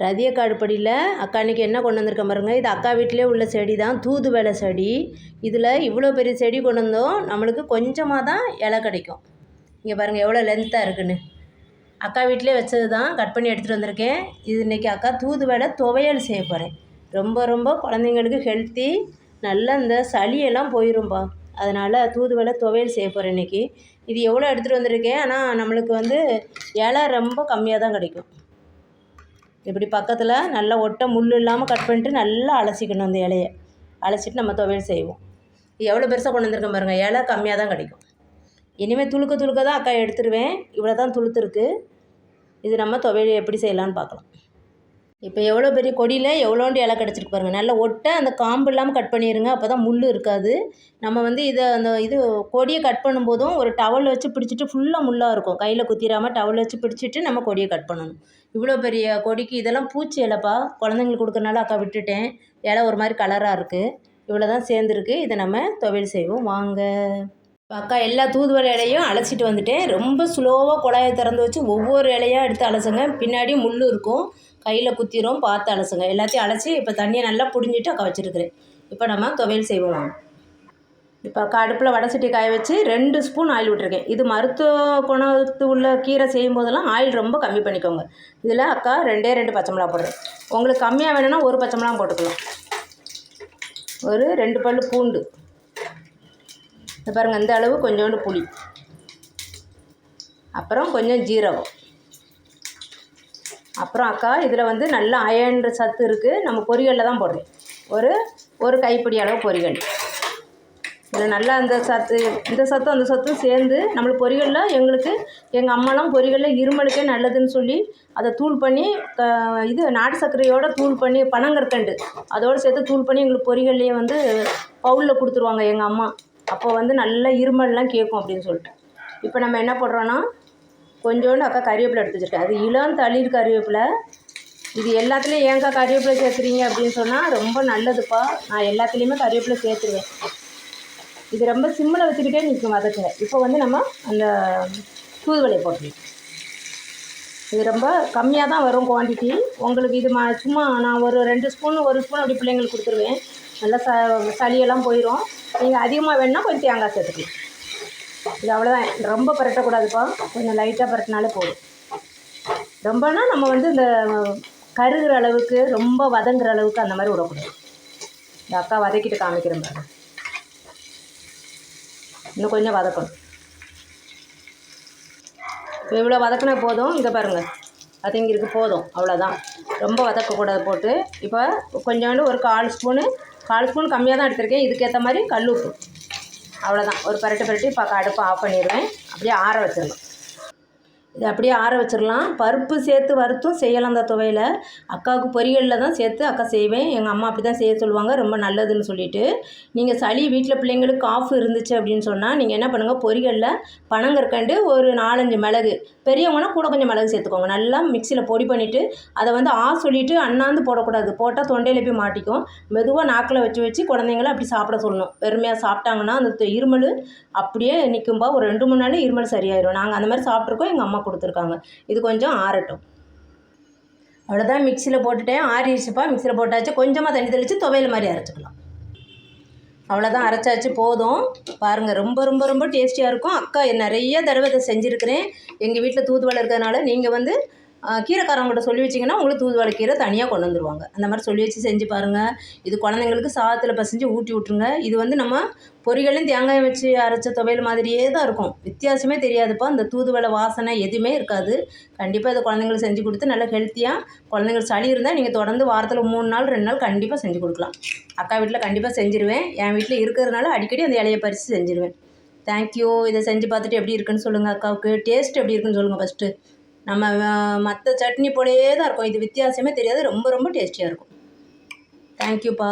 ரதியக்கா அடுப்படியில் அக்கா அன்றைக்கி என்ன கொண்டு வந்திருக்கேன் பாருங்கள். இது அக்கா வீட்டிலே உள்ள செடி தான், தூதுவளை செடி. இதில் இவ்வளோ பெரிய செடி கொண்டு வந்தோம், நம்மளுக்கு கொஞ்சமாக தான் இலை கிடைக்கும். இங்கே பாருங்கள் எவ்வளோ லென்த்தாக இருக்குன்னு. அக்கா வீட்டிலே வச்சது தான், கட் பண்ணி எடுத்துகிட்டு வந்திருக்கேன். இது இன்றைக்கி அக்கா தூதுவளை துவையல் செய்ய போகிறேன். ரொம்ப ரொம்ப குழந்தைங்களுக்கு ஹெல்த்தி, நல்லா இந்த சளியெல்லாம் போயிரும்பா. அதனால் தூதுவளை துவையல் செய்ய போகிறேன் இன்றைக்கி. இது எவ்வளோ எடுத்துகிட்டு வந்திருக்கேன், ஆனால் நம்மளுக்கு வந்து இலை ரொம்ப கம்மியாக தான் கிடைக்கும். இப்படி பக்கத்தில் நல்லா ஒட்டை முள் இல்லாமல் கட் பண்ணிட்டு நல்லா அலசிக்கணும். அந்த இலையை அலசிட்டு நம்ம துவையல் செய்வோம். எவ்வளோ பெருசாக கொண்டு வந்திருக்கேன் பாருங்கள், இலை கம்மியாக தான் கிடைக்கும். இனிமேல் துளுக்க தான் அக்கா எடுத்துருவேன். இவ்வளோ தான் துளுத்துருக்கு. இது நம்ம துவையல் எப்படி செய்யலான்னு பார்க்கலாம். இப்போ எவ்வளோ பெரிய கொடியில் எவ்வளோண்டு இலை கிடச்சிருக்கு பாருங்கள். நல்லா ஒட்டை அந்த காம்பு இல்லாமல் கட் பண்ணிடுங்க, அப்போ தான் முள் இருக்காது. நம்ம வந்து இது கொடியை கட் பண்ணும்போதும் ஒரு டவல் வச்சு பிடிச்சிட்டு ஃபுல்லாக முள்ளாக இருக்கும், கையில் குத்திராமல் டவல் வச்சு பிடிச்சிட்டு நம்ம கொடியை கட் பண்ணணும். இவ்வளோ பெரிய கொடிக்கு இதெல்லாம் பூச்சி இலைப்பா, குழந்தைங்களுக்கு கொடுக்கறனால அக்கா விட்டுட்டேன். இலை ஒரு மாதிரி கலராக இருக்குது. இவ்வளோ தான் சேர்ந்துருக்கு. இதை நம்ம துவையல் செய்வோம் வாங்க. அக்கா எல்லா தூதுவளை இலையும் அலசிட்டு வந்துட்டேன். ரொம்ப ஸ்லோவாக குழாயை திறந்து வச்சு ஒவ்வொரு இலையாக எடுத்து அலசுங்க. பின்னாடி முள் இருக்கும், கையில் குத்திரும், பார்த்து அலசுங்க. எல்லாத்தையும் அலசி இப்போ தண்ணியை நல்லா புடிஞ்சிட்டு அக்கா வச்சுருக்கிறேன். இப்போ நம்ம துவையல் செய்வோம். இப்போ அக்கா அடுப்பில் வடை சட்டி காய வச்சு 2 ஸ்பூன் ஆயில் விட்டுருக்கேன். இது மருத்துவ குணத்து உள்ள கீரை செய்யும் போதெல்லாம் ஆயில் ரொம்ப கம்மி பண்ணிக்கோங்க. இதில் அக்கா 2 பச்சை மிளகா போடுறேன். உங்களுக்கு கம்மியாக வேணும்னா 1 பச்சை மிளகா போட்டுக்கலாம். ஒரு 2 பல் பூண்டு. இது பாருங்கள், இந்த அளவு கொஞ்சோண்டு புளி, அப்புறம் கொஞ்சம் ஜீரகம். அப்புறம் அக்கா இதில் வந்து நல்ல அயன் சத்து இருக்குது. நம்ம பொரிகளில் தான் போடுறேன். ஒரு கைப்பிடி அளவு பொரிகள். இதில் நல்லா இந்த சத்தும் அந்த சத்தும் சேர்ந்து நம்மளுக்கு பொரிகளில் எங்கள் அம்மாலாம் பொரிகளில் இருமலுக்கே நல்லதுன்னு சொல்லி அதை தூள் பண்ணி இது நாட்டு சர்க்கரையோடு தூள் பண்ணி பனங்கற்கண்டு அதோடு சேர்த்து தூள் பண்ணி எங்களுக்கு பொரிகள்லேயே வந்து பவுலில் கொடுத்துருவாங்க எங்கள் அம்மா. அப்போ வந்து நல்ல இருமல்லாம் கேட்கும் அப்படின்னு சொல்லிட்டு. இப்போ நம்ம என்ன போடுறோன்னா கொஞ்சோண்டு அக்கா கறிவேப்பிலை எடுத்து வச்சுருக்கேன். அது இளம் தளிர் கறிவேப்பிலை. இது எல்லாத்துலேயும் ஏங்கா கறிவேப்பிலை சேர்த்துறீங்க அப்படின்னு சொன்னால் ரொம்ப நல்லதுப்பா. நான் எல்லாத்துலேயுமே கறிவேப்பிலை சேர்த்துருவேன். இது ரொம்ப சிம்மில் வச்சுக்கிட்டே நிற்கும் வதக்குங்க. இப்போ வந்து நம்ம அந்த தூதுவளையை போட்டுருவோம். இது ரொம்ப கம்மியாக தான் வரும் குவான்டிட்டி உங்களுக்கு. இது சும்மா நான் ஒரு 2 ஸ்பூன் 1 ஸ்பூன் அப்படி பிள்ளைங்களுக்கு கொடுத்துருவேன். நல்லா சளியெல்லாம் போயிடும். நீங்கள் அதிகமாக வேணுன்னா கொஞ்சம் தேங்காய் சேர்த்துக்கலாம். இது அவ்வளோதான். ரொம்ப பரட்டக்கூடாதுப்பா, கொஞ்சம் லைட்டாக பரட்டினாலே போதும். ரொம்பனா நம்ம வந்து இந்த கருகிற அளவுக்கு ரொம்ப வதங்குற அளவுக்கு அந்த மாதிரி விடக்கூடாது. இந்த அக்கா வதக்கிட்டு காமிக்கிறேன் பாருங்க. இன்னும் கொஞ்சம் வதக்கணும். இப்போ இவ்வளோ வதக்கினா போதும். இங்கே பாருங்கள், வதங்கிருக்கு, போதும், அவ்வளோதான். ரொம்ப வதக்கக்கூடாது போட்டு. இப்போ கொஞ்சோண்டு ஒரு 1/4 ஸ்பூன் கம்மியாக தான் எடுத்திருக்கேன். இதுக்கேற்ற மாதிரி கல் உப்பு, அவ்வளோதான். ஒரு பரட்டி இப்போ அடுப்பை ஆஃப் பண்ணிடுவேன். அப்படியே ஆற வச்சிடலாம். இது அப்படியே ஆற வச்சிடலாம். பருப்பு சேர்த்து வறுத்தும் செய்யலாம் அந்த துவையில். அக்காவுக்கு பொரிகளில் தான் சேர்த்து அக்கா செய்வேன். எங்கள் அம்மா அப்படி தான் செய்ய சொல்லுவாங்க, ரொம்ப நல்லதுன்னு சொல்லிட்டு. நீங்கள் சளி வீட்டில் பிள்ளைங்களுக்கு காஃப் இருந்துச்சு அப்படின்னு சொன்னால் நீங்கள் என்ன பண்ணுங்கள், பொரிகளில் பனங்கற்கண்டு ஒரு 4-5 மிளகு, பெரியவங்கன்னா கூட கொஞ்சம் மிளகு சேர்த்துக்கோங்க. நல்லா மிக்சியில் பொடி பண்ணிவிட்டு அதை வந்து சொல்லிவிட்டு அண்ணாந்து போடக்கூடாது. போட்டால் தொண்டையில் போய் மாட்டிக்கும். மெதுவாக நாக்கில் வச்சு குழந்தைங்கள அப்படி சாப்பிட சொல்லணும். வெறுமையாக சாப்பிட்டாங்கன்னா அந்த இருமல் அப்படியே நிற்கும்பா. ஒரு 2-3 நாள் இருமல் சரியாயிடும். நாங்கள் அந்த மாதிரி சாப்பிட்ருக்கோம், எங்கள் அம்மா கொடுத்துருக்காங்க. இது கொஞ்சம் ஆறட்டும். அவ்வளோதான். மிக்சியில் போட்டுட்டேன், ஆறிடுச்சுப்பா. மிக்சியில் போட்டாச்சு. கொஞ்சமாக தண்ணி தெளித்து துவையல் மாதிரி அரைச்சிக்கலாம். அவ்வளோதான், அரைச்சாச்சு, போதும். பாருங்கள், ரொம்ப ரொம்ப ரொம்ப டேஸ்டியாக இருக்கும். அக்கா நிறைய தடவை இதை செஞ்சுருக்கிறேன். எங்கள் வீட்டில் தூதுவளை இருக்கிறதுனால நீங்கள் வந்து கீரைக்காரவங்கள்ட்ட சொல்லி வச்சிங்கன்னா உங்களுக்கு தூதுவளை கீரை தனியாக கொண்டு வந்துடுவாங்க. அந்த மாதிரி சொல்லி வச்சு செஞ்சு பாருங்கள். இது குழந்தைங்களுக்கு சாதத்தில் பசைஞ்சு ஊட்டி விட்ருங்க. இது வந்து நம்ம பொரிகளையும் தேங்காய் வச்சு அரைச்ச துவையல் மாதிரியே தான் இருக்கும். வித்தியாசமே தெரியாதுப்பா. இந்த தூதுவளை வாசனை எதுவுமே இருக்காது. கண்டிப்பாக இதை குழந்தைங்களுக்கு செஞ்சு கொடுத்து நல்லா ஹெல்த்தியாக, குழந்தைங்களுக்கு சளி இருந்தால் நீங்கள் தொடர்ந்து வாரத்தில் 3 நாள் 2 நாள் கண்டிப்பாக செஞ்சு கொடுக்கலாம். அக்கா வீட்டில் கண்டிப்பாக செஞ்சுருவேன். என் வீட்டில் இருக்கிறதுனால அடிக்கடி அந்த இலையை பறித்து செஞ்சுருவேன். தேங்க்யூ. இதை செஞ்சு பார்த்துட்டு எப்படி இருக்குன்னு சொல்லுங்கள். அக்காவுக்கு டேஸ்ட் எப்படி இருக்குன்னு சொல்லுங்கள் ஃபஸ்ட்டு. நம்ம மற்ற சட்னி போலவே தான் இருக்கும். இது வித்தியாசமே தெரியாது. ரொம்ப ரொம்ப டேஸ்டியாக இருக்கும். தேங்க்யூப்பா.